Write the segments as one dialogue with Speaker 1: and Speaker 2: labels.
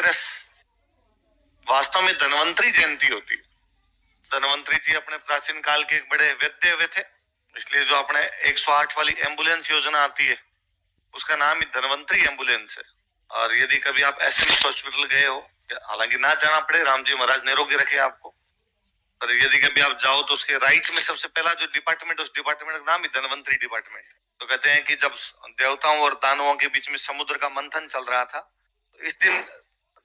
Speaker 1: धनतेरस वास्तव में धन्वंतरी जयंती होती है। धन्वंतरी जी अपने प्राचीन काल के एक बड़े वैद्य हुए थे, इसलिए जो अपने 108 वाली एम्बुलेंस योजना आती है उसका नाम ही धन्वंतरी एम्बुलेंस है। और यदि कभी आप एसएमएस हॉस्पिटल गए हो, हालांकि ना जाना पड़े, राम जी महाराज निरोगी रखे आपको, पर यदि कभी आप जाओ तो उसके राइट में सबसे पहला जो डिपार्टमेंट, उस डिपार्टमेंट का नाम ही धन्वंतरी डिपार्टमेंट। तो कहते हैं कि जब देवताओं और दानवों के बीच में समुद्र का मंथन चल रहा था, तो इस दिन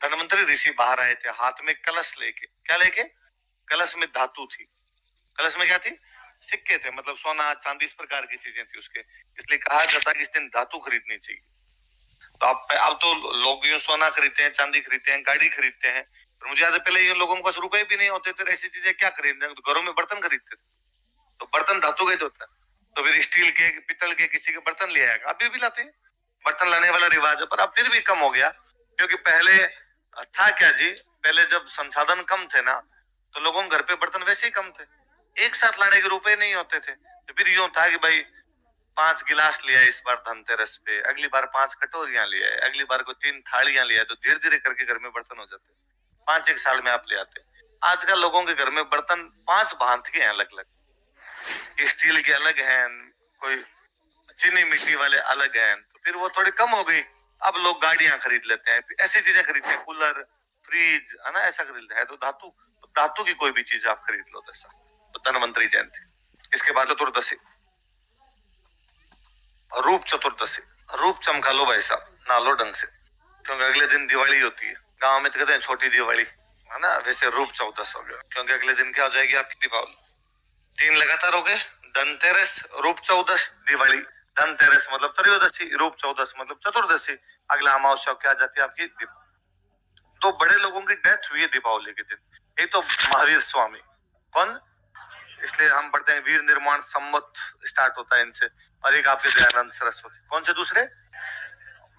Speaker 1: धन्वंतरी ऋषि बाहर आए थे हाथ में कलश लेके। क्या लेके? कलश में धातु थी। कलश में क्या थी? सिक्के थे, मतलब सोना चांदी इस प्रकार की चीजें थी उसके। इसलिए कहा जाता है कि इस दिन धातु खरीदनी चाहिए। तो अब तो लोग यूं सोना खरीदते हैं, चांदी खरीदते हैं, गाड़ी खरीदते हैं, पर मुझे याद है पहले ये लोगों के पास रुपए भी नहीं होते थे, ऐसी चीजें क्या खरीदने, तो घरों में बर्तन खरीदते थे। तो बर्तन धातु के होता है, तो फिर स्टील के, पीतल के, किसी के बर्तन ले आएगा। अभी भी लाते हैं, बर्तन लाने वाला रिवाज है, पर अब फिर भी कम हो गया, क्योंकि पहले था क्या जी, पहले जब संसाधन कम थे ना, तो लोगों के घर पे बर्तन वैसे ही कम थे, एक साथ लाने के रुपए नहीं होते थे। तो फिर यूं था कि भाई 5 गिलास लिया इस बार धनतेरस पे, अगली बार 5 कटोरियां लिया है, अगली बार को 3 थालियां लिया है, तो धीरे धीरे करके घर में बर्तन हो जाते, 5 एक साल में आप ले आते। आजकल लोगों के घर में बर्तन 5 भांत के हैं अलग अलग, स्टील के अलग हैं, कोई चीनी मिट्टी वाले अलग हैं, तो फिर वो थोड़ी कम हो गई। अब लोग गाड़ियां खरीद लेते हैं, ऐसी चीजें खरीदते हैं, कूलर, फ्रिज, है ना, ऐसा खरीदते हैं। तो धातु की कोई भी चीज आप खरीद लो ऐसा। तो धन्वंतरी जयंती। इसके बाद चतुर्दशी, रूप चतुर्दशी। रूप चमका लो भाई साहब, नहा लो ढंग से, क्योंकि अगले दिन दिवाली होती है। गांव में तो कहते हैं छोटी दिवाली, है ना, वैसे रूप चौदस हो गया, क्योंकि अगले दिन क्या हो जाएगी आपकी दीपावली। 3 लगातार हो गए, धनतेरस, रूप चौदस, दिवाली। धनतेरस मतलब त्रयोदशी, रूप चौदस मतलब चतुर्दशी, अगला अमावस्या क्या जाती है आपकी दीपावली। तो बड़े लोगों की डेथ हुई है दीपावली के दिन। एक तो महावीर स्वामी, कौन, इसलिए हम पढ़ते हैं वीर निर्माण संवत स्टार्ट होता है इनसे, और एक आपके दयानंद सरस्वती। कौन से दूसरे?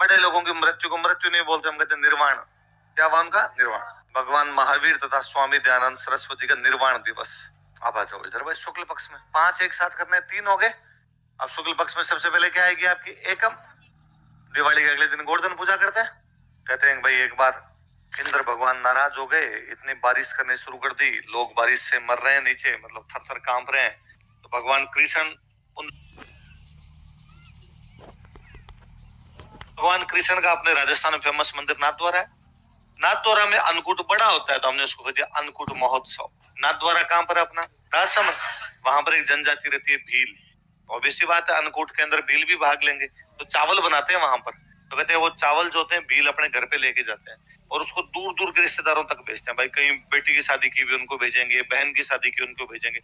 Speaker 1: बड़े लोगों की मृत्यु को मृत्यु नहीं बोलते, हम कहते हैं निर्वाण। क्या हुआ उनका? निर्वाण। भगवान महावीर तथा स्वामी दयानंद सरस्वती का निर्वाण दिवस। अब आ जाओ इधर भाई शुक्ल पक्ष में, 5 एक साथ करने, 3 हो गए। अब शुक्ल पक्ष में सबसे पहले क्या आएगी आपकी? एकम। दिवाली के अगले दिन गोवर्धन पूजा करते हैं। कहते हैं भाई एक बार इंद्र भगवान नाराज हो गए, इतनी बारिश करने शुरू कर दी, लोग बारिश से मर रहे हैं नीचे, मतलब थर थर कांप रहे हैं। तो भगवान कृष्ण का अपने राजस्थान में फेमस मंदिर नाथद्वारा है। नाथद्वारा में अन्नकूट बड़ा होता है, तो हमने उसको कह दिया अन्नकूट महोत्सव। नाथद्वारा कहां पर अपना? राजसमंद। वहां पर एक जनजाति रहती है भील, ऑब्वियसली बात है अन्नकूट के अंदर भील भी भाग लेंगे, तो चावल बनाते हैं वहां पर। तो कहते हैं वो चावल जो होते हैं भील अपने घर पे लेके जाते हैं, और उसको दूर दूर के रिश्तेदारों तक भेजते हैं। भाई कहीं बेटी की शादी की भी उनको भेजेंगे, बहन की शादी की उनको भेजेंगे।